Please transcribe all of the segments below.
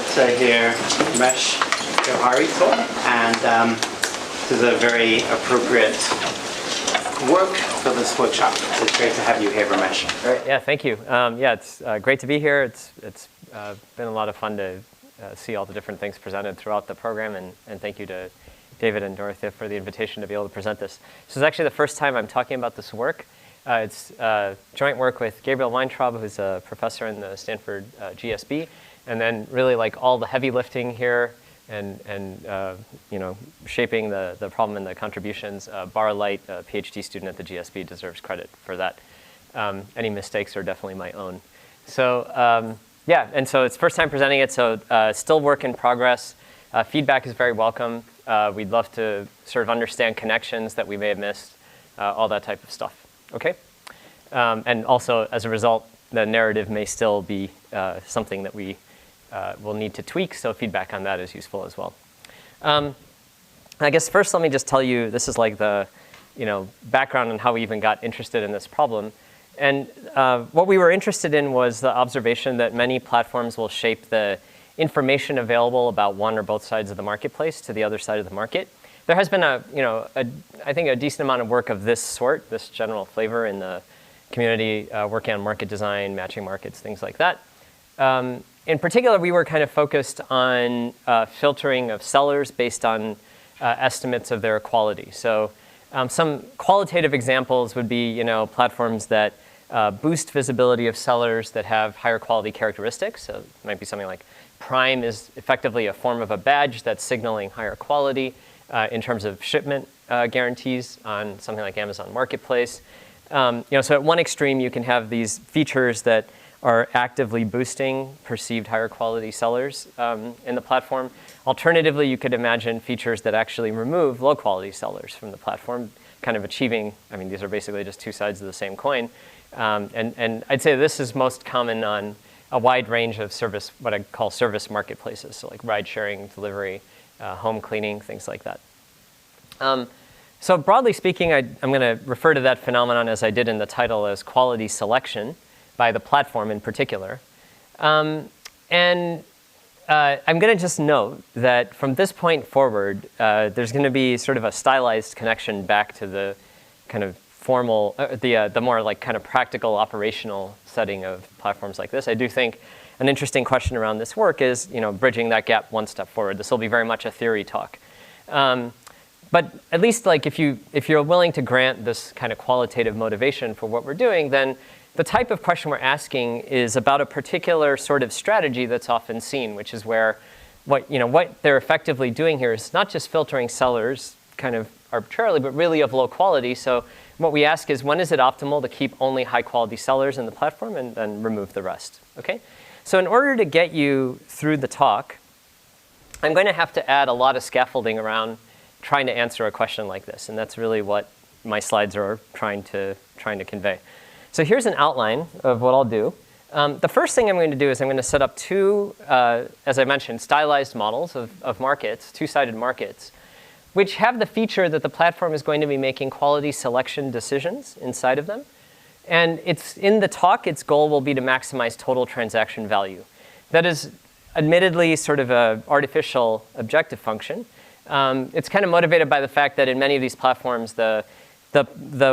pleasure to hear Ramesh Johari talk, and this is a very appropriate work for this workshop. It's great to have you here, Ramesh. Great. Yeah, thank you. Yeah, it's great to be here. It's been a lot of fun to see all the different things presented throughout the program, and thank you to David and Dorothea for the invitation to be able to present this. This is actually the first time I'm talking about this work. It's joint work with Gabriel Weintraub, who's a professor in the Stanford GSB, and then really like all the heavy lifting here and you know, shaping the problem and the contributions. Bar Light, a PhD student at the GSB, deserves credit for that. Any mistakes are definitely my own. So yeah, and so it's first time presenting it, so still work in progress. Feedback is very welcome. We'd love to sort of understand connections that we may have missed, all that type of stuff. Okay? And also, as a result, the narrative may still be something that we will need to tweak, so feedback on that is useful as well. I guess first let me just tell you, this is like the background on how we even got interested in this problem. And what we were interested in was the observation that many platforms will shape the information available about one or both sides of the marketplace to the other side of the market. There has been I think a decent amount of work of this sort, this general flavor in the community, working on market design, matching markets, things like that. In particular, we were kind of focused on filtering of sellers based on estimates of their quality. So some qualitative examples would be platforms that boost visibility of sellers that have higher quality characteristics. So it might be something like Prime is effectively a form of a badge that's signaling higher quality in terms of shipment guarantees on something like Amazon Marketplace. So at one extreme, you can have these features that are actively boosting perceived higher quality sellers in the platform. Alternatively, you could imagine features that actually remove low quality sellers from the platform, kind of achieving, these are basically just two sides of the same coin. And I'd say this is most common on a wide range of service, what I call service marketplaces, so like ride sharing, delivery, home cleaning, things like that. So broadly speaking, I'm going to refer to that phenomenon, as I did in the title, as quality selection by the platform in particular. And I'm going to just note that from this point forward, there's going to be sort of a stylized connection back to the kind of formal, the more like kind of practical operational setting of platforms like this. I do think an interesting question around this work is, bridging that gap one step forward. This will be very much a theory talk. But at least like if you're willing to grant this kind of qualitative motivation for what we're doing, then the type of question we're asking is about a particular sort of strategy that's often seen, which is where what they're effectively doing here is not just filtering sellers kind of arbitrarily, but really of low quality. So what we ask is, when is it optimal to keep only high quality sellers in the platform and then remove the rest? Okay? So in order to get you through the talk, I'm going to have to add a lot of scaffolding around trying to answer a question like this, and that's really what my slides are trying to convey. So here's an outline of what I'll do. The first thing I'm going to do is I'm going to set up two, as I mentioned, stylized models of markets, two-sided markets, which have the feature that the platform is going to be making quality selection decisions inside of them. And in the talk, its goal will be to maximize total transaction value. That is admittedly sort of an artificial objective function. It's kind of motivated by the fact that in many of these platforms, the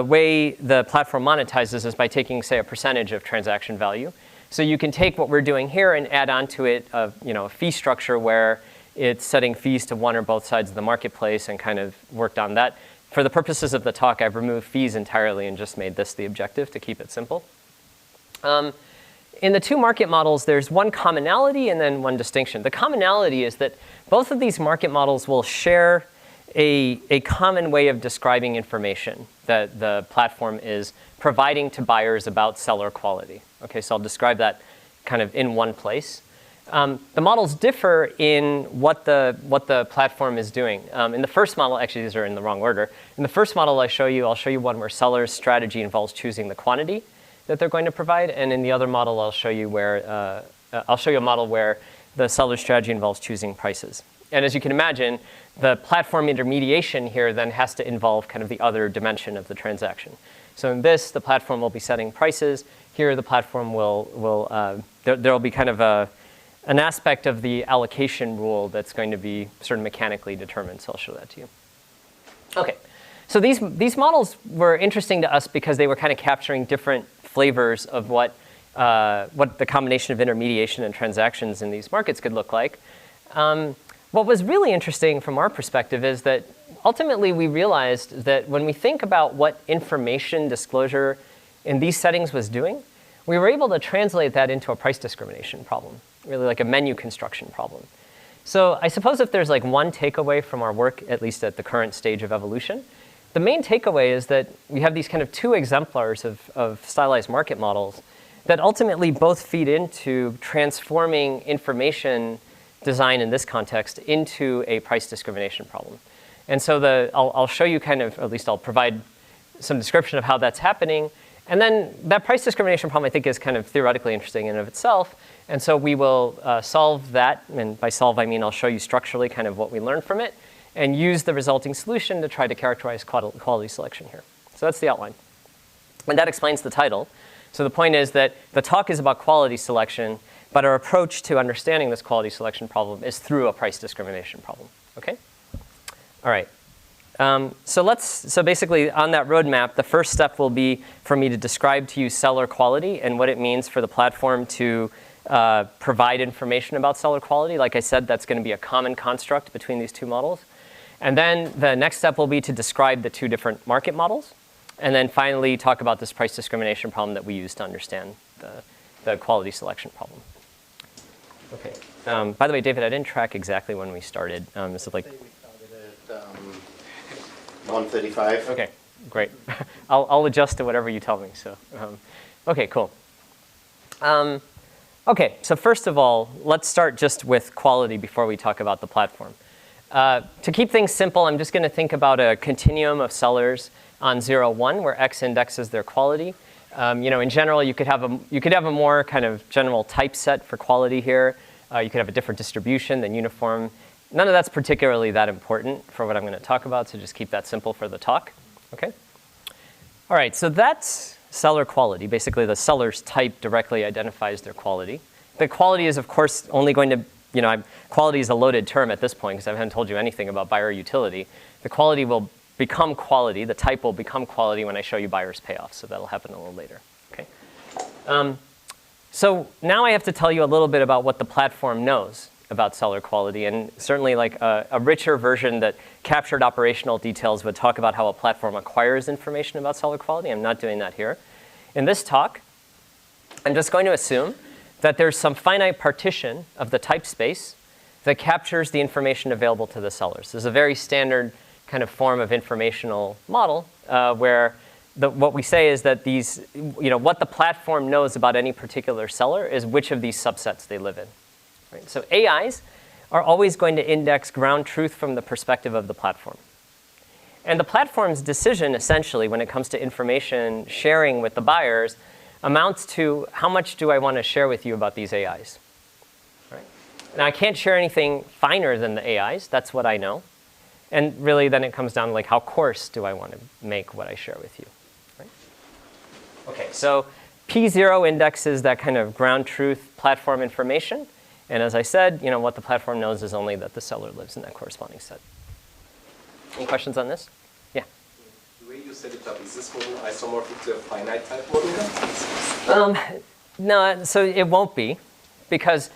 way the platform monetizes is by taking, say, a percentage of transaction value. So you can take what we're doing here and add onto it a fee structure where it's setting fees to one or both sides of the marketplace and kind of worked on that. For the purposes of the talk, I've removed fees entirely and just made this the objective to keep it simple. In the two market models, there's one commonality and then one distinction. The commonality is that both of these market models will share a common way of describing information that the platform is providing to buyers about seller quality. Okay, so I'll describe that kind of in one place. The models differ in what the platform is doing. In the first model, actually these are in the wrong order. In the first model I'll show you one where seller's strategy involves choosing the quantity that they're going to provide, and in the other model I'll show you a model where the seller's strategy involves choosing prices. And as you can imagine, the platform intermediation here then has to involve kind of the other dimension of the transaction. So in this, the platform will be setting prices. Here, the platform will there will be kind of an aspect of the allocation rule that's going to be sort of mechanically determined. So I'll show that to you. Okay, so these models were interesting to us because they were kind of capturing different flavors of what the combination of intermediation and transactions in these markets could look like. What was really interesting from our perspective is that ultimately we realized that when we think about what information disclosure in these settings was doing, we were able to translate that into a price discrimination problem, really like a menu construction problem. So I suppose if there's like one takeaway from our work, at least at the current stage of evolution, the main takeaway is that we have these kind of two exemplars of stylized market models that ultimately both feed into transforming information design in this context into a price discrimination problem. And so I'll show you kind of, at least I'll provide some description of how that's happening. And then that price discrimination problem, I think, is kind of theoretically interesting in and of itself. And so we will solve that. And by solve, I mean I'll show you structurally kind of what we learned from it and use the resulting solution to try to characterize quality selection here. So that's the outline. And that explains the title. So the point is that the talk is about quality selection, but our approach to understanding this quality selection problem is through a price discrimination problem. Okay? All right. So basically on that roadmap, the first step will be for me to describe to you seller quality and what it means for the platform to provide information about seller quality. Like I said, that's going to be a common construct between these two models. And then the next step will be to describe the two different market models. And then finally talk about this price discrimination problem that we use to understand the quality selection problem. Okay. By the way, David, I didn't track exactly when we started. Is it like? We started at 1:35. Okay, great. I'll adjust to whatever you tell me. So, okay, cool. Okay, so first of all, let's start just with quality before we talk about the platform. To keep things simple, I'm just going to think about a continuum of sellers on 0, 1, where X indexes their quality. In general, you could have a more kind of general typeset for quality here. You could have a different distribution than uniform. None of that's particularly that important for what I'm going to talk about, so just keep that simple for the talk. Okay. All right, so that's seller quality. Basically, the seller's type directly identifies their quality. The quality is, of course, only going to, quality is a loaded term at this point because I haven't told you anything about buyer utility. The quality will become quality. The type will become quality when I show you buyer's payoff. So that'll happen a little later. Okay. So now I have to tell you a little bit about what the platform knows about seller quality, and certainly like a richer version that captured operational details would talk about how a platform acquires information about seller quality. I'm not doing that here. In this talk, I'm just going to assume that there's some finite partition of the type space that captures the information available to the sellers. This is a very standard kind of form of informational model where what we say is that what the platform knows about any particular seller is which of these subsets they live in. Right? So AIs are always going to index ground truth from the perspective of the platform. And the platform's decision, essentially, when it comes to information sharing with the buyers, amounts to how much do I want to share with you about these AIs. Right? Now, I can't share anything finer than the AIs. That's what I know. And really, then it comes down to like how coarse do I want to make what I share with you. Right? Okay, so P0 indexes that kind of ground truth platform information. And as I said, what the platform knows is only that the seller lives in that corresponding set. Any questions on this? Yeah. The way you set it up, is this model isomorphic to a finite type model? No, so it won't be, because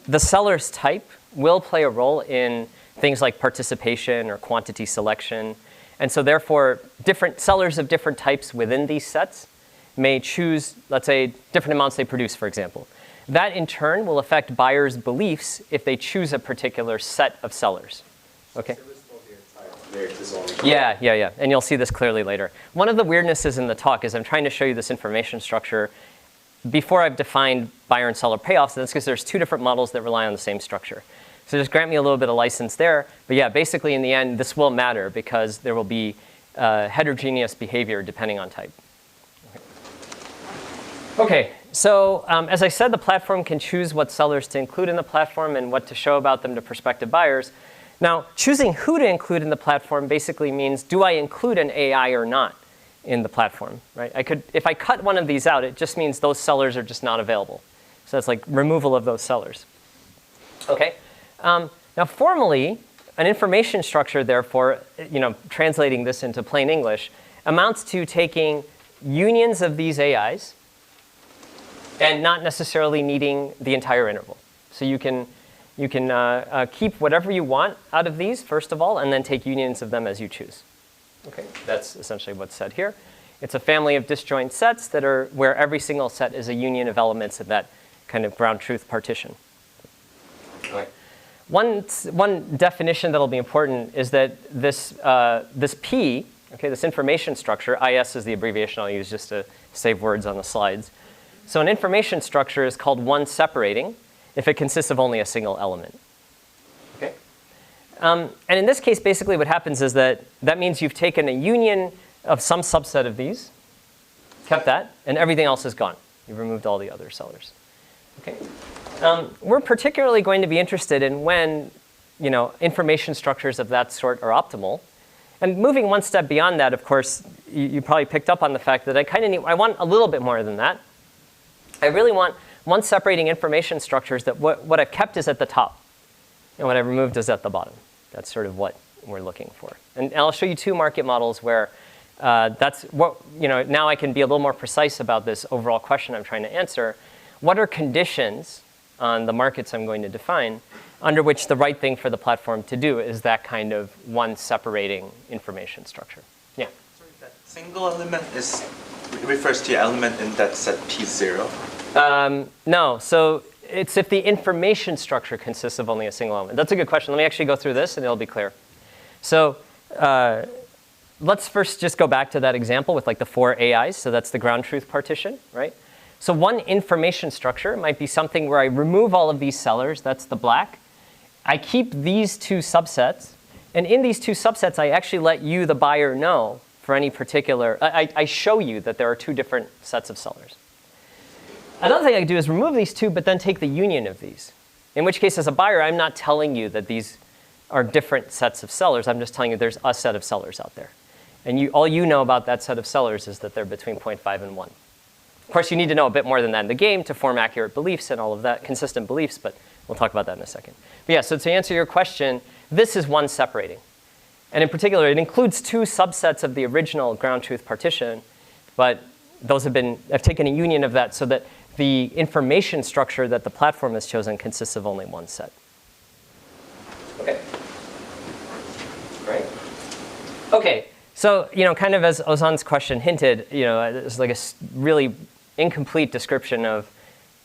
the seller's type will play a role in things like participation or quantity selection. And so therefore, different sellers of different types within these sets may choose, let's say, different amounts they produce, for example. That, in turn, will affect buyers' beliefs if they choose a particular set of sellers. Okay? Yeah. And you'll see this clearly later. One of the weirdnesses in the talk is I'm trying to show you this information structure before I've defined buyer and seller payoffs, and that's because there's two different models that rely on the same structure. So just grant me a little bit of license there. But yeah, basically in the end, this will matter because there will be heterogeneous behavior depending on type. Okay, so as I said, the platform can choose what sellers to include in the platform and what to show about them to prospective buyers. Now, choosing who to include in the platform basically means, do I include an AI or not in the platform? Right? If I cut one of these out, it just means those sellers are just not available. So that's like removal of those sellers. Okay. Now, formally, an information structure, therefore, translating this into plain English, amounts to taking unions of these AIs and not necessarily needing the entire interval. So you can keep whatever you want out of these, first of all, and then take unions of them as you choose. Okay, that's essentially what's said here. It's a family of disjoint sets that are where every single set is a union of elements in that kind of ground truth partition. Okay. One definition that'll be important is that this P, okay, this information structure, IS is the abbreviation I'll use just to save words on the slides. So an information structure is called one separating if it consists of only a single element. Okay? And in this case, basically what happens is that means you've taken a union of some subset of these, kept that, and everything else is gone. You've removed all the other sellers. Okay? We're particularly going to be interested in when information structures of that sort are optimal. And moving one step beyond that, of course, you probably picked up on the fact that I want a little bit more than that. I really want one separating information structures that what I've kept is at the top, and what I've removed is at the bottom. That's sort of what we're looking for. And I'll show you two market models where that's what, now I can be a little more precise about this overall question I'm trying to answer. What are conditions on the markets I'm going to define under which the right thing for the platform to do is that kind of one separating information structure? Yeah? Sorry, that single element refers to your element in that set P0? No. So it's if the information structure consists of only a single element. That's a good question. Let me actually go through this, and it'll be clear. So let's first just go back to that example with like the 4 AIs. So that's the ground truth partition, right? So one information structure might be something where I remove all of these sellers. That's the black. I keep these two subsets. And in these two subsets, I actually let you, the buyer, know for any particular, I show you that there are 2 different sets of sellers. Another thing I can do is remove these 2, but then take the union of these. In which case, as a buyer, I'm not telling you that these are different sets of sellers. I'm just telling you there's a set of sellers out there. And all you know about that set of sellers is that they're between 0.5 and 1. Of course, you need to know a bit more than that in the game to form accurate beliefs and all of that, consistent beliefs, but we'll talk about that in a second. But yeah, so to answer your question, this is one separating. And in particular, it includes 2 subsets of the original ground truth partition, but those I've taken a union of that so that the information structure that the platform has chosen consists of only one set. Okay. Right? Okay. So, kind of as Ozan's question hinted, it's like a really incomplete description of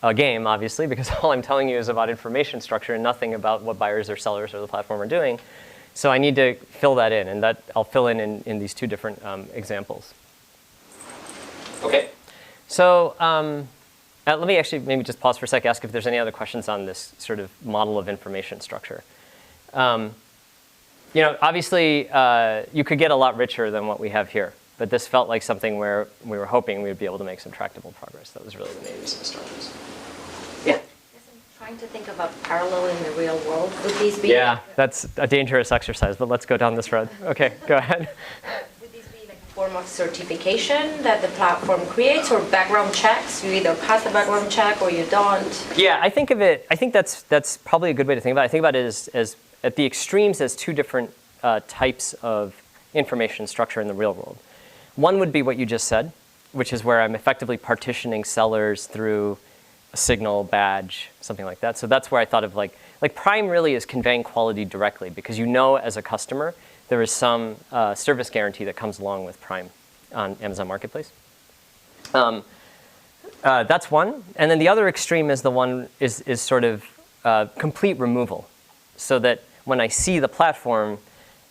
a game, obviously, because all I'm telling you is about information structure and nothing about what buyers or sellers or the platform are doing. So I need to fill that in, and that I'll fill in these 2 different examples. Okay. So let me actually maybe just pause for a sec, ask if there's any other questions on this sort of model of information structure. Obviously, you could get a lot richer than what we have here. But this felt like something where we were hoping we would be able to make some tractable progress. That was really the main reason to start this. Yeah? I'm trying to think about parallel in the real world. Would these be? Yeah, that's a dangerous exercise, but let's go down this road. OK, go ahead. Would these be like a form of certification that the platform creates, or background checks? You either pass the background check or you don't? Yeah, I think that's probably a good way to think about it. I think about it as at the extremes as 2 different types of information structure in the real world. One would be what you just said, which is where I'm effectively partitioning sellers through a signal, badge, something like that. So that's where I thought of like Prime really is conveying quality directly, because as a customer, there is some service guarantee that comes along with Prime on Amazon Marketplace. That's one. And then the other extreme is the one is sort of complete removal, so that when I see the platform,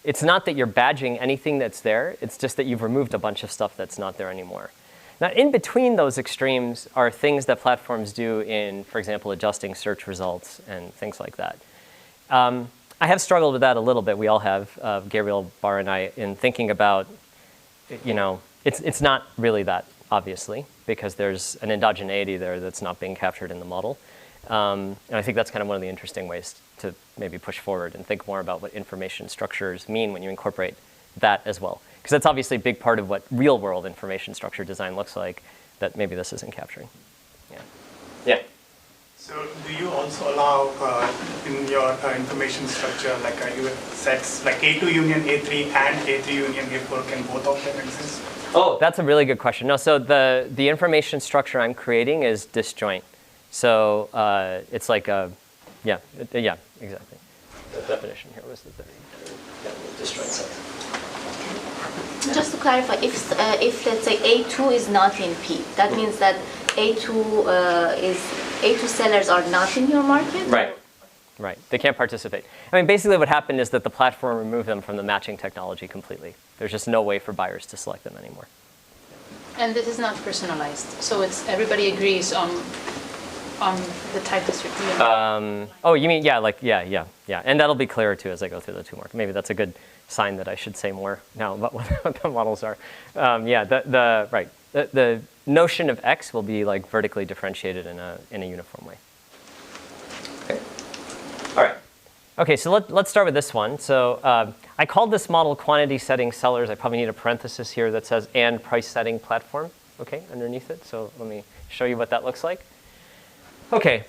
it's not that you're badging anything that's there. It's just that you've removed a bunch of stuff that's not there anymore. Now, in between those extremes are things that platforms do in, for example, adjusting search results and things like that. I have struggled with that a little bit. We all have, Gabriel Barr and I, in thinking about, it's not really that, obviously, because there's an endogeneity there that's not being captured in the model. And I think that's kind of one of the interesting ways to maybe push forward and think more about what information structures mean when you incorporate that as well. Because that's obviously a big part of what real-world information structure design looks like that maybe this isn't capturing. Yeah. Yeah. So do you also allow in your information structure like you sets like A2 union A3 and A3 union A4, can both of them exist? Oh, that's a really good question. No, so the information structure I'm creating is disjoint. So it's like a, yeah, exactly. The definition here was the disjoint set. Just to clarify, if let's say A2 is not in P, that means that A2 sellers are not in your market? Right. Right. They can't participate. I mean, basically what happened is that the platform removed them from the matching technology completely. There's just no way for buyers to select them anymore. And this is not personalized, so it's everybody agrees on the type distribution. Oh, you mean, yeah, and that'll be clearer too as I go through the two more. Maybe that's a good sign that I should say more now about what the models are. The notion of X will be like vertically differentiated in a uniform way. Okay. All right. Okay, so let's start with this one. So I called this model quantity setting sellers. I probably need a parenthesis here that says and price setting platform, okay, underneath it. So let me show you what that looks like. Okay,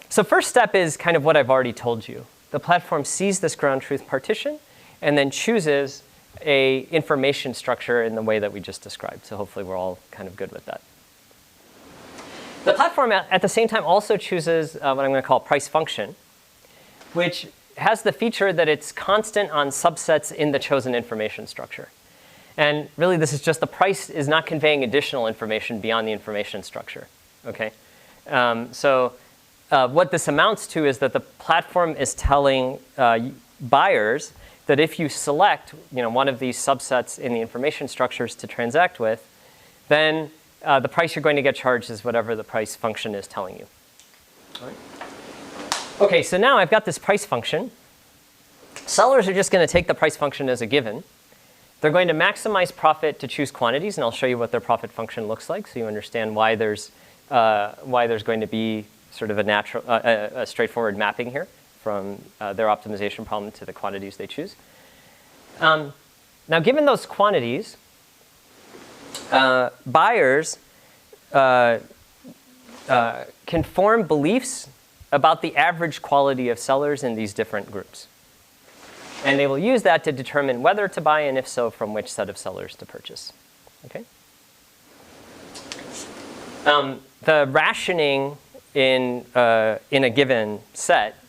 so first step is kind of what I've already told you. The platform sees this ground truth partition and then chooses a information structure in the way that we just described. So hopefully we're all kind of good with that. The platform at the same time also chooses what I'm going to call price function, which has the feature that it's constant on subsets in the chosen information structure. And really this is just the price is not conveying additional information beyond the information structure, okay? What this amounts to is that the platform is telling buyers that if you select one of these subsets in the information structures to transact with, then the price you're going to get charged is whatever the price function is telling you. All right. Okay, so now I've got this price function. Sellers are just going to take the price function as a given. They're going to maximize profit to choose quantities, and I'll show you what their profit function looks like so you understand why there's going to be sort of a straightforward mapping here from their optimization problem to the quantities they choose. Now, given those quantities, buyers can form beliefs about the average quality of sellers in these different groups. And they will use that to determine whether to buy, and if so, from which set of sellers to purchase. Okay? The rationing in a given set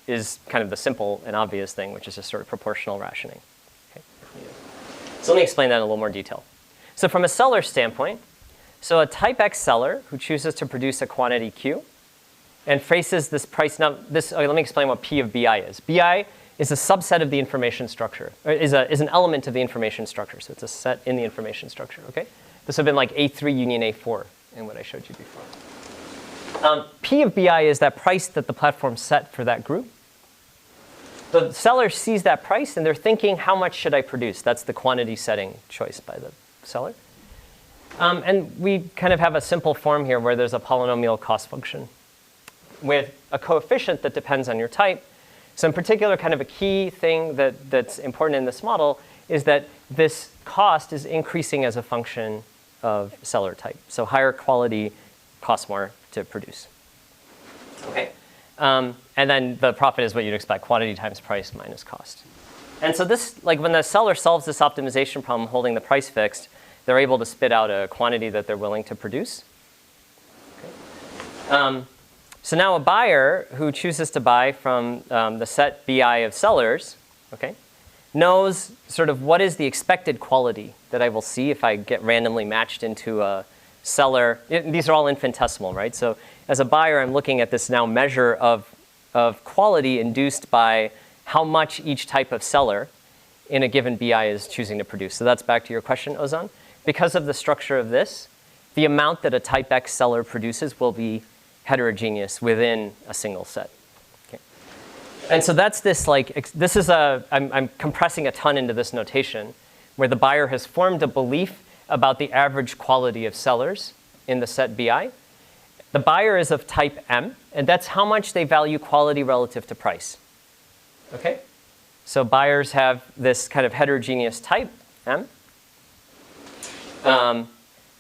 is kind of the simple and obvious thing, which is just sort of proportional rationing. Okay? So let me explain that in a little more detail. So from a seller standpoint, so a type X seller who chooses to produce a quantity Q and faces this price. Now, let me explain what P of BI is. BI is a subset of the information structure, or is an element of the information structure. So it's a set in the information structure, okay? This would have been like A3 union A4 in what I showed you before. P of BI is that price that the platform set for that group. The seller sees that price and they're thinking, how much should I produce? That's the quantity setting choice by the seller. And we kind of have a simple form here where there's a polynomial cost function with a coefficient that depends on your type. So in particular, kind of a key thing that's important in this model is that this cost is increasing as a function of seller type. So higher quality costs more to produce. Okay. And then the profit is what you'd expect, quantity times price minus cost. And so this, like when the seller solves this optimization problem holding the price fixed, they're able to spit out a quantity that they're willing to produce. Okay. So now a buyer who chooses to buy from the set BI of sellers, okay, knows sort of what is the expected quality that I will see if I get randomly matched into a seller. These are all infinitesimal, right? So as a buyer, I'm looking at this now measure of quality induced by how much each type of seller in a given BI is choosing to produce. So that's back to your question, Ozan. Because of the structure of this, the amount that a type X seller produces will be heterogeneous within a single set. Okay. And so that's this, like, this is I'm compressing a ton into this notation where the buyer has formed a belief about the average quality of sellers in the set BI. The buyer is of type M, and that's how much they value quality relative to price. Okay? So buyers have this kind of heterogeneous type, M.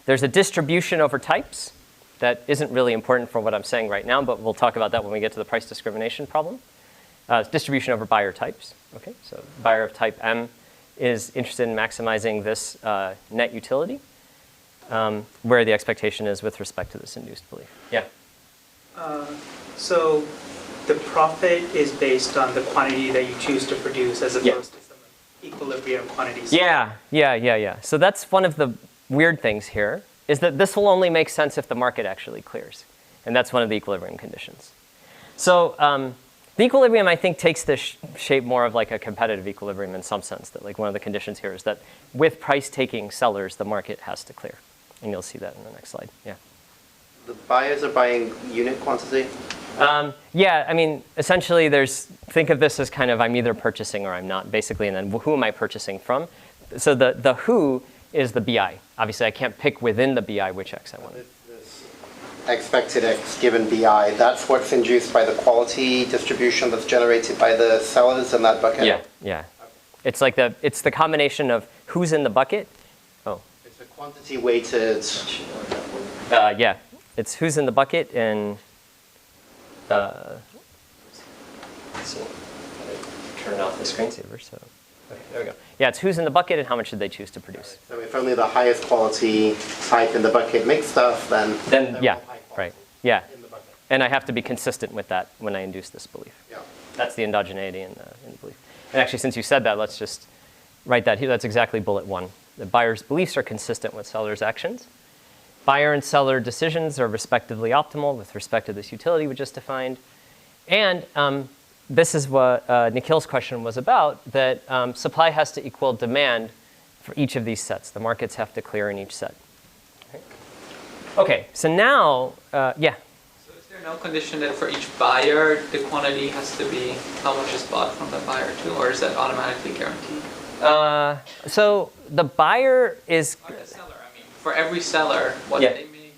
There's a distribution over types. that isn't really important for what I'm saying right now, but we'll talk about that when we get to the price discrimination problem. Distribution over buyer types. Okay, so buyer of type M is interested in maximizing this net utility, where the expectation is with respect to this induced belief. Yeah? So the profit is based on the quantity that you choose to produce as opposed to some equilibrium quantities. Yeah. So that's one of the weird things here, is that this will only make sense if the market actually clears. And that's one of the equilibrium conditions. So the equilibrium, I think, takes this shape more of like a competitive equilibrium in some sense, that like one of the conditions here is that with price-taking sellers, the market has to clear. And you'll see that in the next slide. Yeah. The buyers are buying unit quantity? Yeah, I mean, essentially think of this as kind of I'm either purchasing or I'm not, basically, and then who am I purchasing from? So the who is the BI. Obviously, I can't pick within the BI which X I want. Expected X given BI, that's what's induced by the quality distribution that's generated by the sellers in that bucket? Yeah. It's like it's the combination of who's in the bucket. Oh. It's a quantity weighted. Yeah, it's who's in the bucket and let's see. Turn off the screensaver, so okay, there we go. Yeah, it's who's in the bucket and how much should they choose to produce. So if only the highest quality type in the bucket makes stuff, then yeah, right. Yeah. And I have to be consistent with that when I induce this belief. Yeah. That's the endogeneity in the belief. And actually, since you said that, let's just write that here. That's exactly bullet 1. The buyer's beliefs are consistent with seller's actions. Buyer and seller decisions are respectively optimal with respect to this utility we just defined. And this is what Nikhil's question was about, that supply has to equal demand for each of these sets. The markets have to clear in each set. Okay, so now, yeah. So is there no condition that for each buyer, the quantity has to be how much is bought from the buyer too, or is that automatically guaranteed? So the buyer is... Or the seller, I mean, for every seller, what they make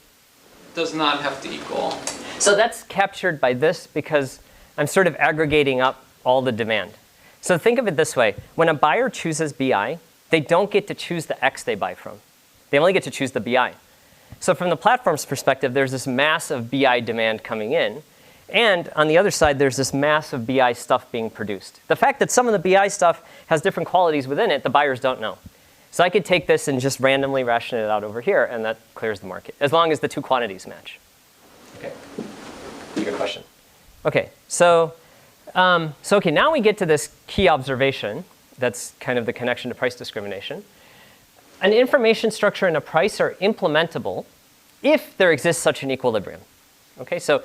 does not have to equal. So that's captured by this because I'm sort of aggregating up all the demand. So think of it this way. When a buyer chooses BI, they don't get to choose the X they buy from. They only get to choose the BI. So from the platform's perspective, there's this mass of BI demand coming in. And on the other side, there's this mass of BI stuff being produced. The fact that some of the BI stuff has different qualities within it, the buyers don't know. So I could take this and just randomly ration it out over here, and that clears the market, as long as the two quantities match. Okay, good question. Okay, so okay, now we get to this key observation. That's kind of the connection to price discrimination. An information structure and a price are implementable if there exists such an equilibrium. Okay, so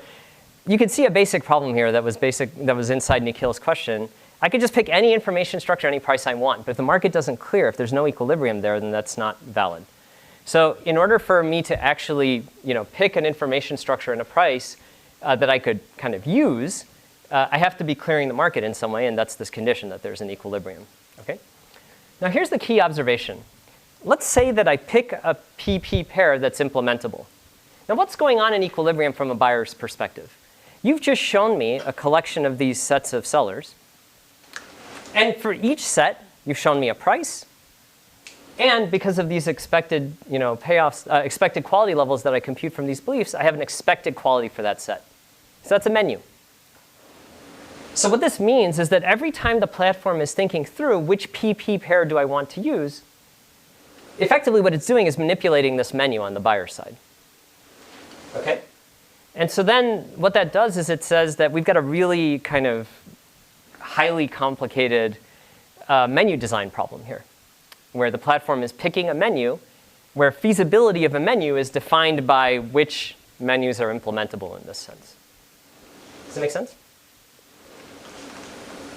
you can see a basic problem here that was inside Nikhil's question. I could just pick any information structure, any price I want, but if the market doesn't clear, if there's no equilibrium there, then that's not valid. So in order for me to actually pick an information structure and a price that I could kind of use, I have to be clearing the market in some way, and that's this condition that there's an equilibrium. Okay? Now here's the key observation. Let's say that I pick a PP pair that's implementable. Now what's going on in equilibrium from a buyer's perspective? You've just shown me a collection of these sets of sellers. And for each set, you've shown me a price. And because of these expected payoffs, expected quality levels that I compute from these beliefs, I have an expected quality for that set. So that's a menu. So what this means is that every time the platform is thinking through which PP pair do I want to use, effectively what it's doing is manipulating this menu on the buyer side. Okay? And so then what that does is it says that we've got a really kind of highly complicated menu design problem here, where the platform is picking a menu where feasibility of a menu is defined by which menus are implementable in this sense. Does that make sense?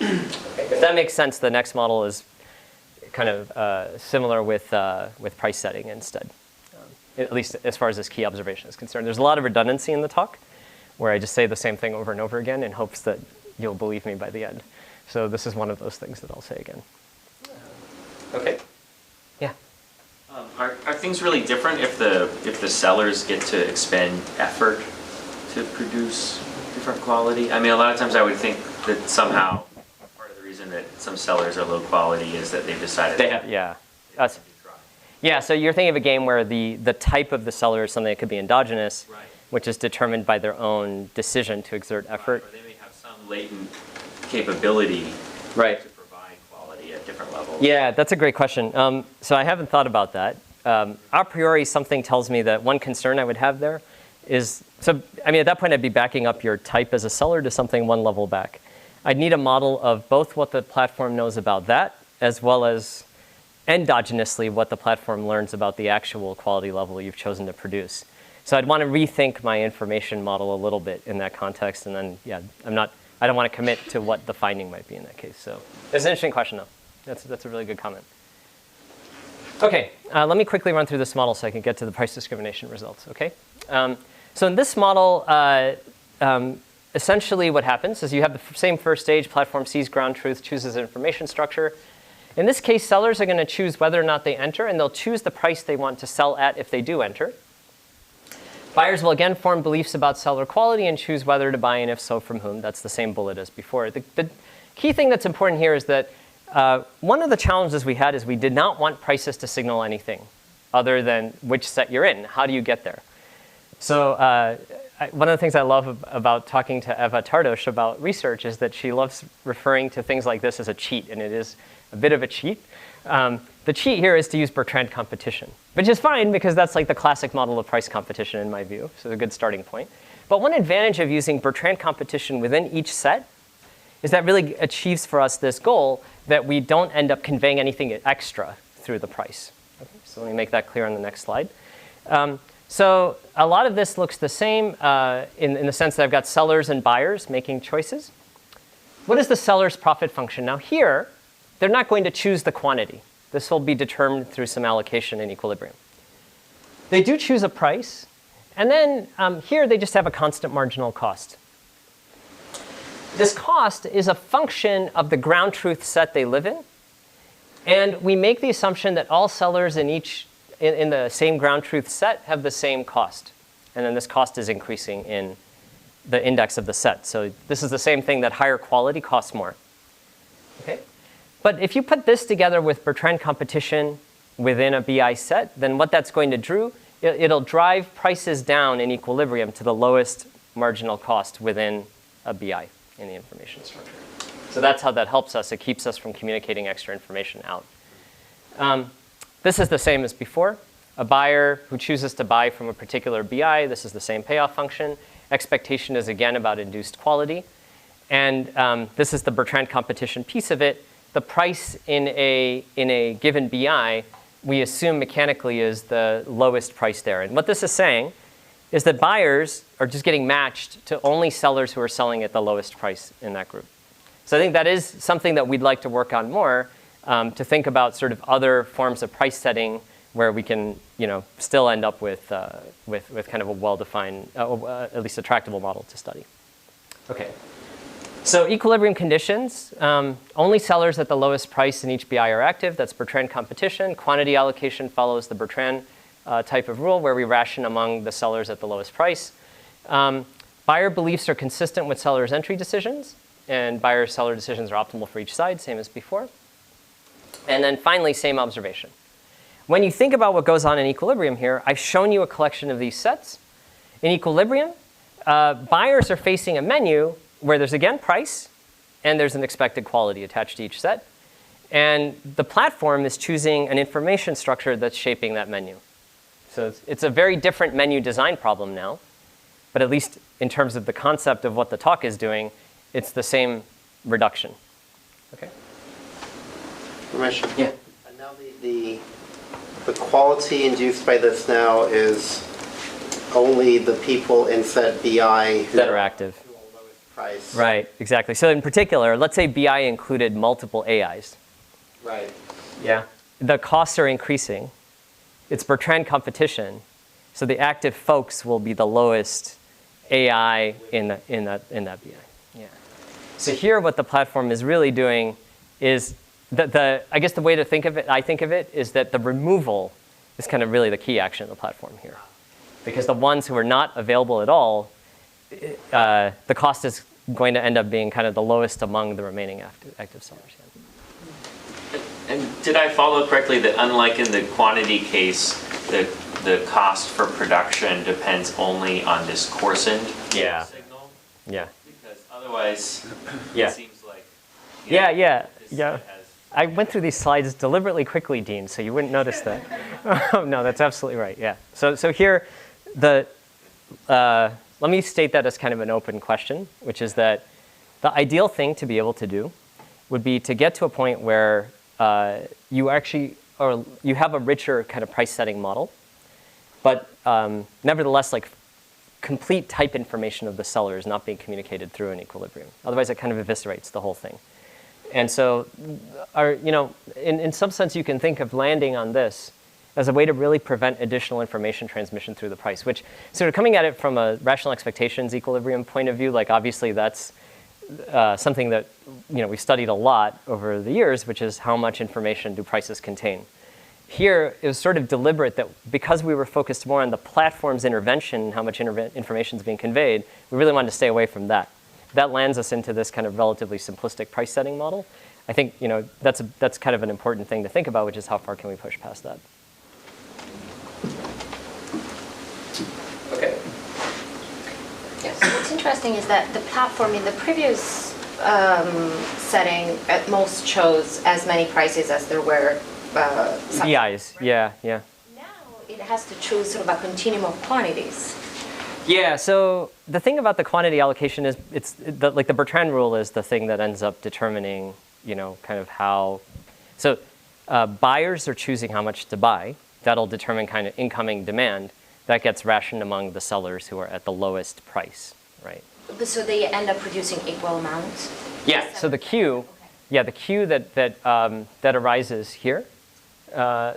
Okay. If that makes sense, the next model is kind of similar with price setting instead, at least as far as this key observation is concerned. There's a lot of redundancy in the talk, where I just say the same thing over and over again in hopes that you'll believe me by the end. So this is one of those things that I'll say again. Okay. Yeah. Are things really different if the sellers get to expend effort to produce different quality? I mean, a lot of times I would think that somehow part of the reason that some sellers are low quality is that they've decided yeah, so you're thinking of a game where the type of the seller is something that could be endogenous. Right. which is determined by their own decision to exert effort. Or they may have some latent capability Right. to provide quality at different levels. Yeah, that's a great question. So I haven't thought about that. A priori, something tells me that one concern I would have there is, so I mean, at that point, I'd be backing up your type as a seller to something one level back. I'd need a model of both what the platform knows about that, as well as endogenously what the platform learns about the actual quality level you've chosen to produce. So I'd want to rethink my information model a little bit in that context, and then, yeah, I don't want to commit to what the finding might be in that case. So it's an interesting question, though. That's a really good comment. Okay, let me quickly run through this model so I can get to the price discrimination results, okay? So in this model, essentially what happens is you have the same first stage, platform sees ground truth, chooses an information structure. In this case, sellers are going to choose whether or not they enter, and they'll choose the price they want to sell at if they do enter. Buyers will again form beliefs about seller quality and choose whether to buy, and if so, from whom. That's the same bullet as before. The key thing that's important here is that one of the challenges we had is we did not want prices to signal anything other than which set you're in. How do you get there? So one of the things I love about talking to Eva Tardosh about research is that she loves referring to things like this as a cheat, and it is a bit of a cheat. The cheat here is to use Bertrand competition, which is fine because that's like the classic model of price competition in my view, so a good starting point. But one advantage of using Bertrand competition within each set is that really achieves for us this goal that we don't end up conveying anything extra through the price. Okay, so let me make that clear on the next slide. So a lot of this looks the same in the sense that I've got sellers and buyers making choices. What is the seller's profit function? Now here, they're not going to choose the quantity. This will be determined through some allocation and equilibrium. They do choose a price, and then here they just have a constant marginal cost. This cost is a function of the ground truth set they live in, and we make the assumption that all sellers in the same ground truth set have the same cost, and then this cost is increasing in the index of the set. So this is the same thing that higher quality costs more. Okay? But if you put this together with Bertrand competition within a BI set, then what that's going to do, it'll drive prices down in equilibrium to the lowest marginal cost within a BI in the information structure. So that's how that helps us. It keeps us from communicating extra information out. This is the same as before. A buyer who chooses to buy from a particular BI, this is the same payoff function. Expectation is again about induced quality. And this is the Bertrand competition piece of it. The price in a given BI, we assume mechanically is the lowest price there. And what this is saying is that buyers are just getting matched to only sellers who are selling at the lowest price in that group. So I think that is something that we'd like to work on more, to think about sort of other forms of price setting where we can, still end up with kind of a well-defined, at least a tractable model to study. Okay. So equilibrium conditions, only sellers at the lowest price in each BI are active. That's Bertrand competition. Quantity allocation follows the Bertrand type of rule where we ration among the sellers at the lowest price. Buyer beliefs are consistent with sellers' entry decisions, and buyer-seller decisions are optimal for each side, same as before. And then finally, same observation. When you think about what goes on in equilibrium here, I've shown you a collection of these sets. In equilibrium, buyers are facing a menu where there's, again, price, and there's an expected quality attached to each set. And the platform is choosing an information structure that's shaping that menu. So it's a very different menu design problem now, but at least in terms of the concept of what the talk is doing, it's the same reduction. Okay? Ramesh? Yeah. And now the quality induced by this now is only the people in set BI that are active. Price. Right, exactly. So in particular, let's say BI included multiple AIs. Right. Yeah. The costs are increasing. It's Bertrand competition. So the active folks will be the lowest AI in that BI. Yeah. So here what the platform is really doing is I guess the way to think of it is that the removal is kind of really the key action of the platform here. Because the ones who are not available at all, the cost is going to end up being kind of the lowest among the remaining active sellers. Yeah. And did I follow correctly that unlike in the quantity case, the the cost for production depends only on this coarsened Yeah. signal? Yeah. Because otherwise, Yeah. it seems like. Yeah. this Yeah. has- I went through these slides deliberately quickly, Dean, so you wouldn't notice that. No, that's absolutely right. Yeah. So here, let me state that as kind of an open question, which is that the ideal thing to be able to do would be to get to a point where you actually, or you have a richer kind of price setting model, but nevertheless, like complete type information of the seller is not being communicated through an equilibrium. Otherwise, it kind of eviscerates the whole thing. And so, in some sense, you can think of landing on this as a way to really prevent additional information transmission through the price, which sort of coming at it from a rational expectations equilibrium point of view, like obviously that's something that we've studied a lot over the years, which is how much information do prices contain. Here, it was sort of deliberate that because we were focused more on the platform's intervention and how much information is being conveyed, we really wanted to stay away from that. That lands us into this kind of relatively simplistic price setting model. I think that's kind of an important thing to think about, which is how far can we push past that. Okay. Yes. What's interesting is that the platform in the previous setting at most chose as many prices as there were EIs, yeah. Now it has to choose sort of a continuum of quantities. Yeah, so the thing about the quantity allocation is like the Bertrand rule is the thing that ends up determining, kind of how. So buyers are choosing how much to buy. That'll determine kind of incoming demand. That gets rationed among the sellers who are at the lowest price, right? So they end up producing equal amounts? Yeah, so the queue, the queue that arises here,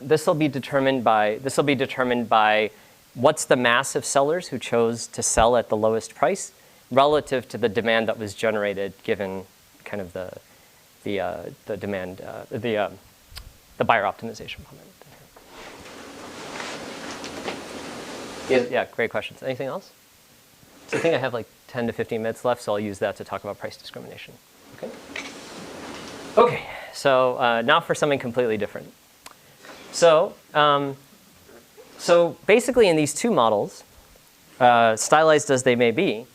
this will be determined by what's the mass of sellers who chose to sell at the lowest price relative to the demand that was generated given kind of the demand, the buyer optimization problem. Yeah, great questions. Anything else? So I think I have like 10 to 15 minutes left, so I'll use that to talk about price discrimination. Okay, so now for something completely different. So basically in these two models, stylized as they may be,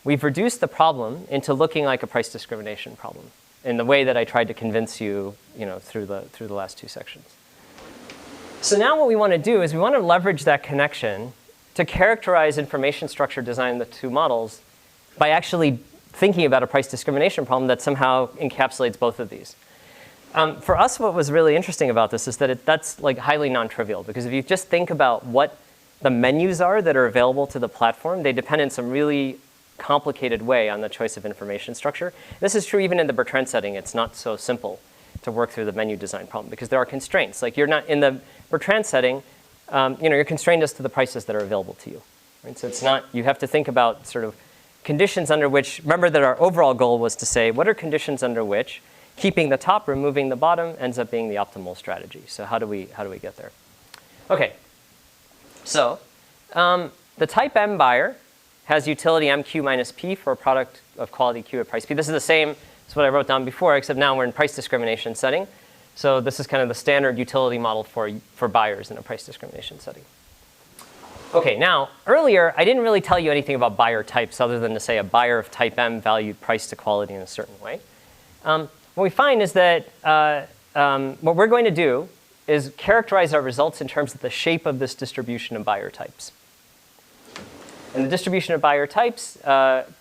we've reduced the problem into looking like a price discrimination problem in the way that I tried to convince you, through the last two sections. So now what we want to do is we want to leverage that connection to characterize information structure design in the two models by actually thinking about a price discrimination problem that somehow encapsulates both of these. For us, what was really interesting about this is that that's like highly non-trivial, because if you just think about what the menus are that are available to the platform, they depend in some really complicated way on the choice of information structure. This is true even in the Bertrand setting. It's not so simple to work through the menu design problem because there are constraints. Like you're not in the Bertrand setting, you're constrained as to the prices that are available to you. Right? So it's not, you have to think about sort of conditions under which, remember that our overall goal was to say, what are conditions under which keeping the top, removing the bottom ends up being the optimal strategy. So how do we get there? Okay, so the type M buyer has utility MQ minus P for a product of quality Q at price P. This is the same as what I wrote down before, except now we're in price discrimination setting. So this is kind of the standard utility model for buyers in a price discrimination setting. Okay, now earlier I didn't really tell you anything about buyer types other than to say a buyer of type M valued price to quality in a certain way. What we find is that what we're going to do is characterize our results in terms of the shape of this distribution of buyer types. And the distribution of buyer types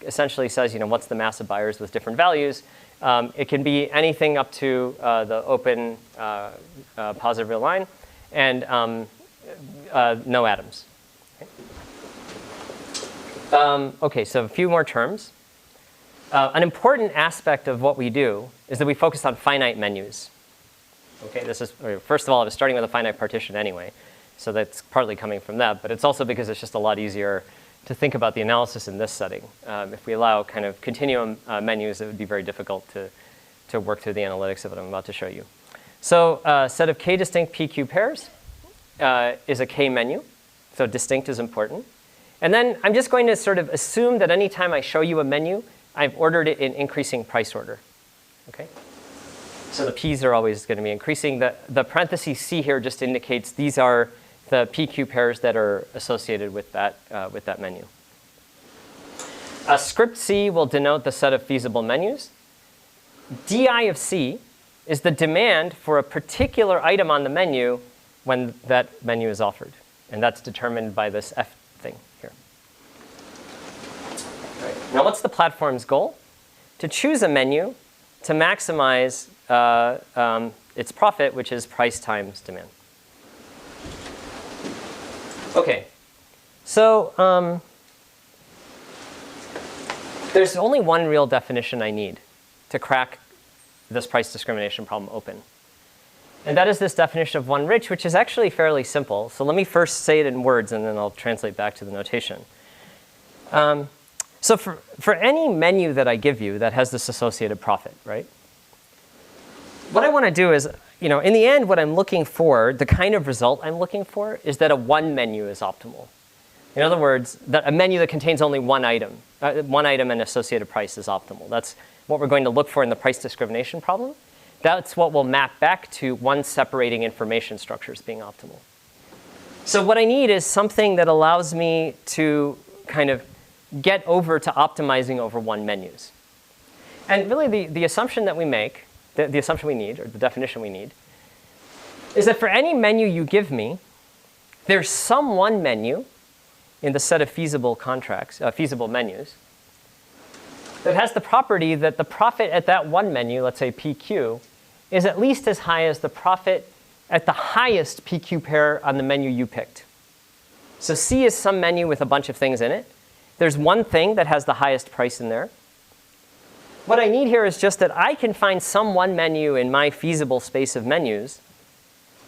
essentially says, what's the mass of buyers with different values. It can be anything up to the open positive real line and no atoms. Okay, so a few more terms. An important aspect of what we do is that we focus on finite menus. Okay, this is, first of all, I was starting with a finite partition anyway, so that's partly coming from that, but it's also because it's just a lot easier to think about the analysis in this setting. If we allow kind of continuum menus, it would be very difficult to work through the analytics of what I'm about to show you. So a set of k distinct PQ pairs is a k menu, so distinct is important. And then I'm just going to sort of assume that any time I show you a menu, I've ordered it in increasing price order. Okay? So the P's are always going to be increasing. The parentheses C here just indicates these are the PQ pairs that are associated with that menu. A script C will denote the set of feasible menus. DI of C is the demand for a particular item on the menu when that menu is offered. And that's determined by this F thing here. Right. Now, what's the platform's goal? To choose a menu to maximize its profit, which is price times demand. OK, so there's only one real definition I need to crack this price discrimination problem open. And that is this definition of one rich, which is actually fairly simple. So let me first say it in words, and then I'll translate back to the notation. So for any menu that I give you that has this associated profit, right? What I want to do is, in the end, what I'm looking for, the kind of result I'm looking for, is that a one menu is optimal. In other words, that a menu that contains only one item and associated price is optimal. That's what we're going to look for in the price discrimination problem. That's what will map back to one separating information structures being optimal. So what I need is something that allows me to kind of get over to optimizing over one menus. And really the assumption that we make, the assumption we need, or the definition we need, is that for any menu you give me, there's some one menu in the set of feasible menus that has the property that the profit at that one menu, let's say PQ, is at least as high as the profit at the highest PQ pair on the menu you picked. So C is some menu with a bunch of things in it. There's one thing that has the highest price in there. What I need here is just that I can find some one menu in my feasible space of menus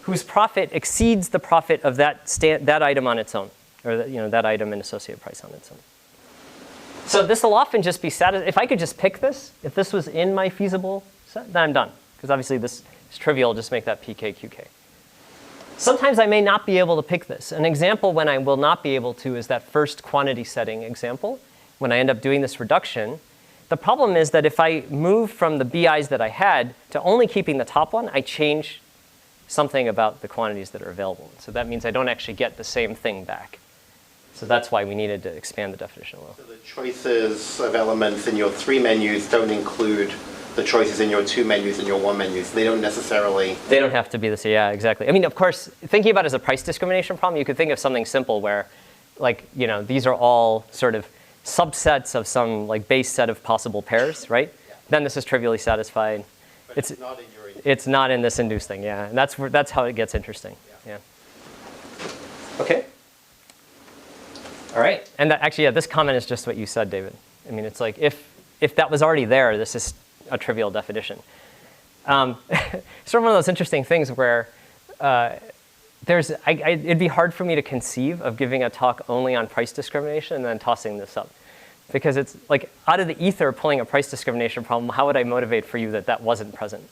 whose profit exceeds the profit of that item on its own, or that item and associated price on its own. So this will often just be satisfied. If I could just pick this, if this was in my feasible set, then I'm done. Because obviously this is trivial, just make that PK, QK. Sometimes I may not be able to pick this. An example when I will not be able to is that first quantity setting example. When I end up doing this reduction, the problem is that if I move from the BIs that I had to only keeping the top one, I change something about the quantities that are available. So that means I don't actually get the same thing back. So that's why we needed to expand the definition a little. So the choices of elements in your three menus don't include the choices in your two menus and your one menus. They don't necessarily... They don't have to be the same. Yeah, exactly. I mean, of course, thinking about it as a price discrimination problem, you could think of something simple where, these are all sort of subsets of some base set of possible pairs, right? Yeah. Then this is trivially satisfied. But it's not in your induced. It's not in this induced thing, yeah. And that's how it gets interesting. Yeah. Okay. All right. And this comment is just what you said, David. I mean, it's like if that was already there, this is a trivial definition. It's sort of one of those interesting things where it'd be hard for me to conceive of giving a talk only on price discrimination and then tossing this up. Because it's like out of the ether pulling a price discrimination problem, how would I motivate for you that wasn't present?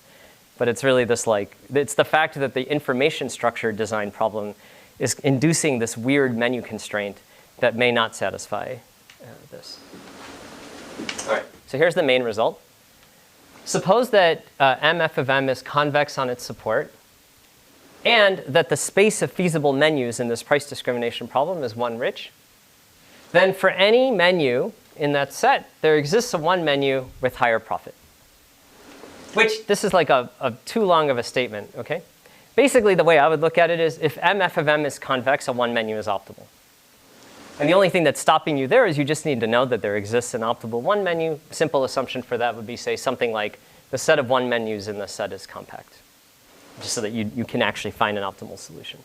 But it's really this it's the fact that the information structure design problem is inducing this weird menu constraint that may not satisfy this. All right, so here's the main result. Suppose that MF of M is convex on its support, and that the space of feasible menus in this price discrimination problem is one rich. Then for any menu in that set, there exists a one menu with higher profit. Which, this is like a too long of a statement, okay? Basically, the way I would look at it is if MF of M is convex, a one menu is optimal. And the only thing that's stopping you there is you just need to know that there exists an optimal one menu. Simple assumption for that would be, say, something like the set of one menus in the set is compact, just so that you can actually find an optimal solution.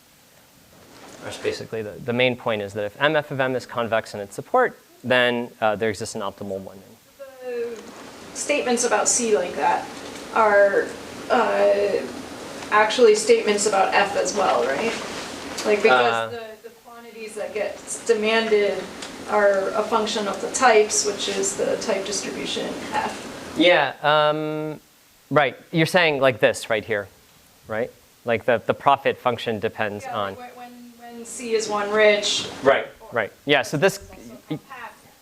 That's basically the main point is that if MF of M is convex in its support, then there exists an optimal one menu. The statements about C like that are actually statements about F as well, right? Because the quantities that get demanded are a function of the types, which is the type distribution F. Yeah, right. You're saying like this right here, right? Like the profit function depends on. Like when C is one rich. Right. Right. Yeah. So this.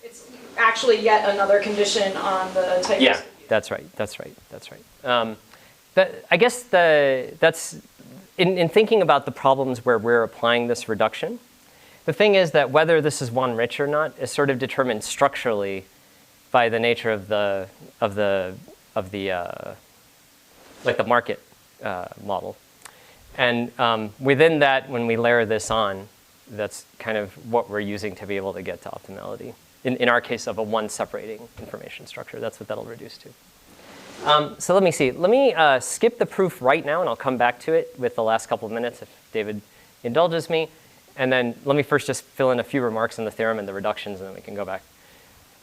It's actually yet another condition on the type. Yeah. That's right. That's right. That's right. I guess that's in thinking about the problems where we're applying this reduction, the thing is that whether this is one rich or not is sort of determined structurally by the nature of the like the market model. And within that, when we layer this on, that's kind of what we're using to be able to get to optimality. In our case of a one separating information structure, that's what that'll reduce to. So let me see. Let me skip the proof right now, and I'll come back to it with the last couple of minutes if David indulges me. And then let me first just fill in a few remarks on the theorem and the reductions, and then we can go back.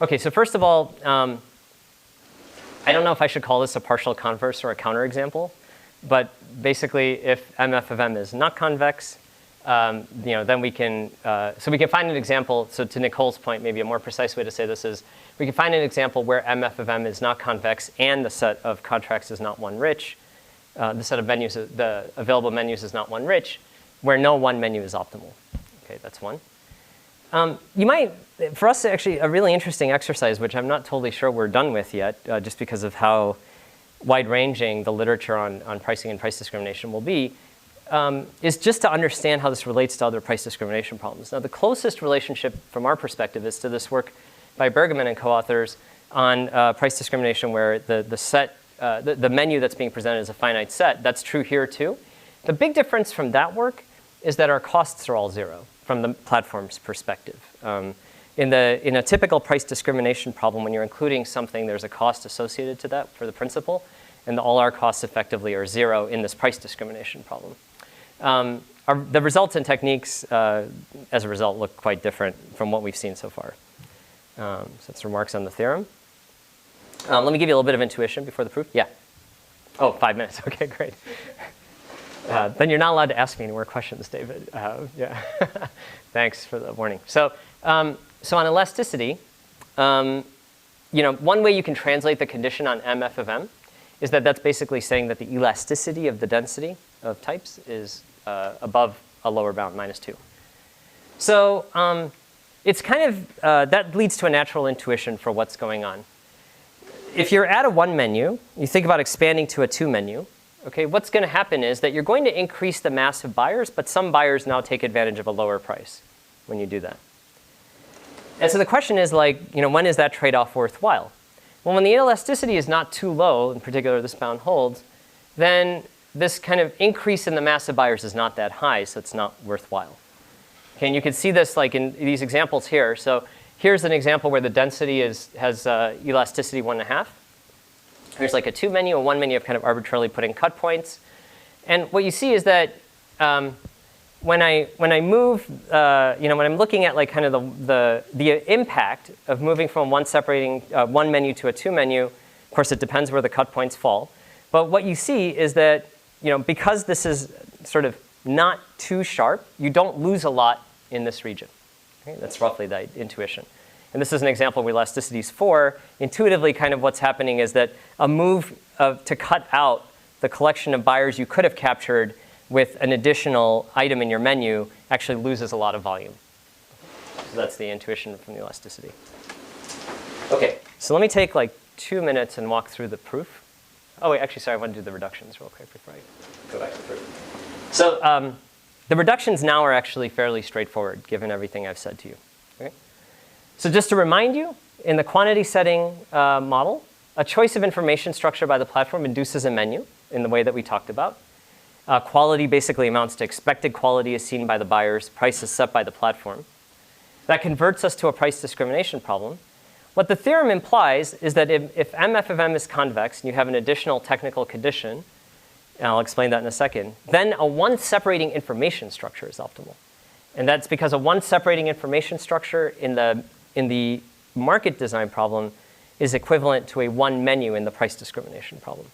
OK, so first of all, I don't know if I should call this a partial converse or a counterexample. But basically, if MF of M is not convex, then we can, so we can find an example. So to Nicole's point, maybe a more precise way to say this is, we can find an example where MF of M is not convex and the set of contracts is not one rich. The set of menus, the available menus is not one rich, where no one menu is optimal. OK, that's one. You might, for us, actually, a really interesting exercise, which I'm not totally sure we're done with yet, just because of how wide-ranging the literature on pricing and price discrimination will be, is just to understand how this relates to other price discrimination problems. Now, the closest relationship from our perspective is to this work by Bergman and co-authors on price discrimination where the menu that's being presented is a finite set. That's true here, too. The big difference from that work is that our costs are all zero from the platform's perspective. In a typical price discrimination problem, when you're including something, there's a cost associated to that for the principal, and all our costs effectively are zero in this price discrimination problem. The results and techniques, as a result, look quite different from what we've seen so far. So that's remarks on the theorem. Let me give you a little bit of intuition before the proof. Yeah. Oh, 5 minutes. OK, great. Then you're not allowed to ask me any more questions, David. Yeah. Thanks for the warning. So on elasticity, one way you can translate the condition on MF of M is that that's basically saying that the elasticity of the density of types is above a lower bound, -2. So it's kind of, that leads to a natural intuition for what's going on. If you're at a one menu, you think about expanding to a two menu, okay, what's going to happen is that you're going to increase the mass of buyers, but some buyers now take advantage of a lower price when you do that. And so the question is, when is that trade-off worthwhile? Well, when the elasticity is not too low, in particular this bound holds, then this kind of increase in the mass of buyers is not that high, so it's not worthwhile. Okay, and you can see this in these examples here. So here's an example where the density has elasticity 1.5. There's a two menu, a one menu of kind of arbitrarily putting cut points. And what you see is that when I move, when I'm looking at kind of the impact of moving from one menu to a two menu, of course it depends where the cut points fall. But what you see is that because this is sort of not too sharp, you don't lose a lot in this region. Okay? That's roughly the intuition. And this is an example where elasticity is 4. Intuitively, kind of what's happening is that a move to cut out the collection of buyers you could have captured with an additional item in your menu actually loses a lot of volume. So that's the intuition from the elasticity. OK, so let me take 2 minutes and walk through the proof. Oh, wait, actually, sorry, I want to do the reductions real quick before I go back to the proof. So the reductions now are actually fairly straightforward, given everything I've said to you. Okay? So just to remind you, in the quantity setting model, a choice of information structure by the platform induces a menu in the way that we talked about. Quality basically amounts to expected quality as seen by the buyers, price is set by the platform. That converts us to a price discrimination problem. What the theorem implies is that if MF of M is convex and you have an additional technical condition, and I'll explain that in a second, then a one separating information structure is optimal. And that's because a one separating information structure in the market design problem is equivalent to a one menu in the price discrimination problem.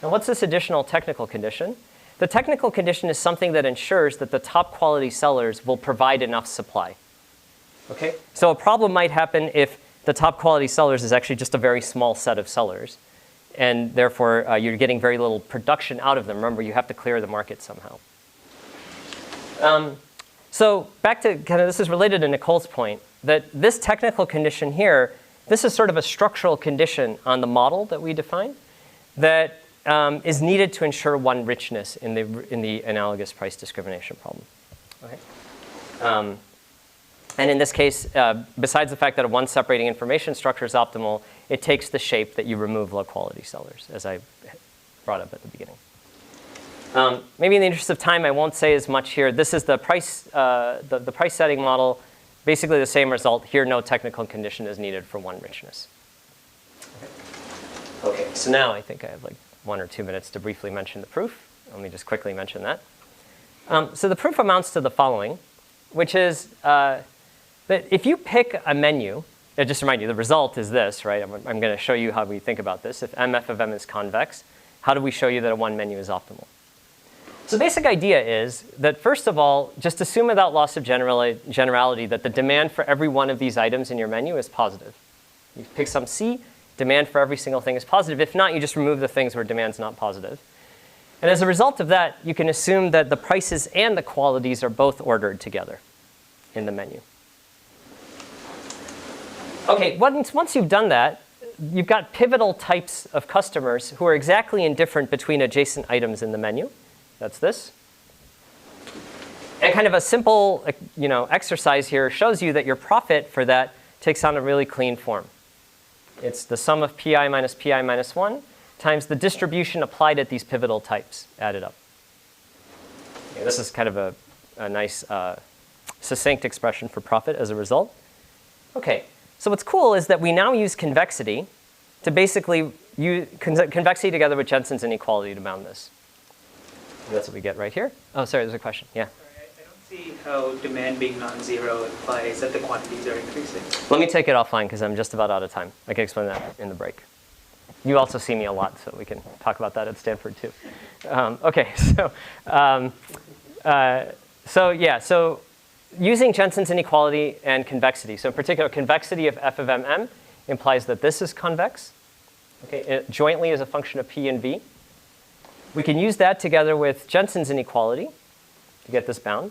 Now, what's this additional technical condition? The technical condition is something that ensures that the top quality sellers will provide enough supply. Okay? So a problem might happen if the top quality sellers is actually just a very small set of sellers. And therefore, you're getting very little production out of them. Remember, you have to clear the market somehow. So back to kind of, this is related to Nicole's point, that this technical condition here, this is sort of a structural condition on the model that we define that is needed to ensure one richness in the analogous price discrimination problem. Okay. And in this case, besides the fact that a one separating information structure is optimal, it takes the shape that you remove low quality sellers, as I brought up at the beginning. Maybe in the interest of time, I won't say as much here. This is the price, the price setting model. Basically the same result. Here, no technical condition is needed for one richness. Okay, so now I think I have like 1 or 2 minutes to briefly mention the proof. Let me just quickly mention that. So the proof amounts to the following, which is that if you pick a menu, just to remind you, the result is this, right? I'm going to show you how we think about this. If MF of M is convex, how do we show you that a one menu is optimal? So the basic idea is that, first of all, just assume without loss of generality that the demand for every one of these items in your menu is positive. You pick some C, demand for every single thing is positive. If not, you just remove the things where demand's not positive. And as a result of that, you can assume that the prices and the qualities are both ordered together in the menu. Okay, once you've done that, you've got pivotal types of customers who are exactly indifferent between adjacent items in the menu. That's this. And kind of a simple exercise here shows you that your profit for that takes on a really clean form. It's the sum of pi minus 1 times the distribution applied at these pivotal types added up. Okay, this is kind of a nice succinct expression for profit as a result. Okay, so what's cool is that we now use convexity to basically use convexity together with Jensen's inequality to bound this. And that's what we get right here. Oh, sorry, there's a question. Yeah. Sorry, I don't see how demand being non-zero implies that the quantities are increasing. Let me take it offline because I'm just about out of time. I can explain that in the break. You also see me a lot, so we can talk about that at Stanford too. Okay, so using Jensen's inequality and convexity. So in particular, convexity of f of mm implies that this is convex. Okay, it jointly is a function of p and v. We can use that together with Jensen's inequality to get this bound.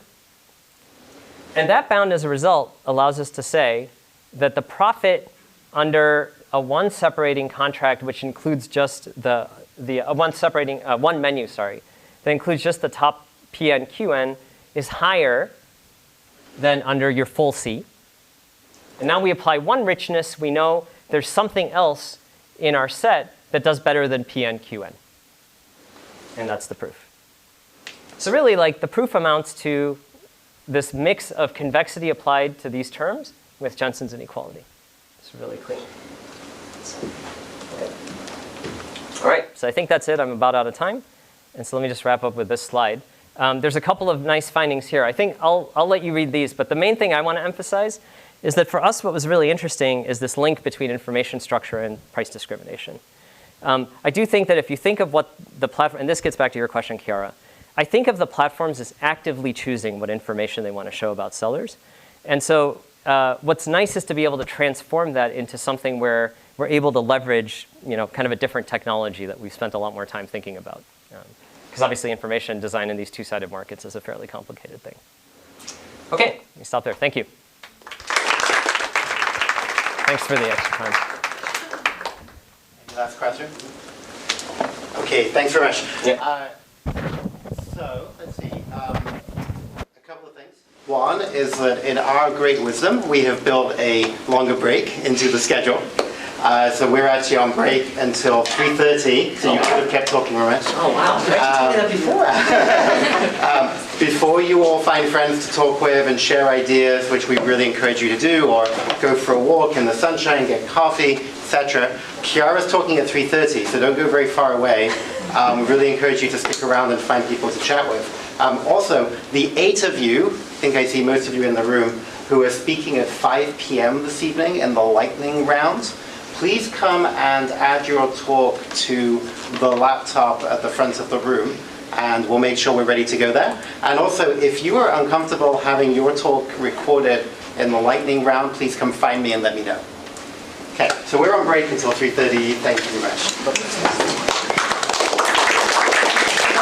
And that bound, as a result, allows us to say that the profit under a one separating contract, which includes just one menu, that includes just the top Pn Qn, is higher than under your full C. And now we apply one richness. We know there's something else in our set that does better than Pn Qn. And that's the proof. So really, the proof amounts to this mix of convexity applied to these terms with Jensen's inequality. It's really clean. Okay. All right, so I think that's it. I'm about out of time. And so let me just wrap up with this slide. There's a couple of nice findings here. I think I'll let you read these, but the main thing I want to emphasize is that for us, what was really interesting is this link between information structure and price discrimination. I do think that if you think of what the platform, and this gets back to your question, Chiara, I think of the platforms as actively choosing what information they want to show about sellers. And so what's nice is to be able to transform that into something where we're able to leverage kind of a different technology that we've spent a lot more time thinking about. Because obviously information design in these two-sided markets is a fairly complicated thing. Okay, let me stop there. Thank you. Thanks for the extra time. Last question? Okay, thanks very much. Yeah. So, let's see. A couple of things. One is that in our great wisdom, we have built a longer break into the schedule. So we're actually on break until 3:30, so you could have kept talking, Ramesh. Oh, wow. Why did you tell me that before? Before you all find friends to talk with and share ideas, which we really encourage you to do, or go for a walk in the sunshine, get coffee, etc. Chiara's talking at 3:30, so don't go very far away. We really encourage you to stick around and find people to chat with. Also, the 8 of you, I think I see most of you in the room, who are speaking at 5 p.m. this evening in the lightning round, please come and add your talk to the laptop at the front of the room, and we'll make sure we're ready to go there. And also, if you are uncomfortable having your talk recorded in the lightning round, please come find me and let me know. Okay, so we're on break until 3:30. Thank you very much.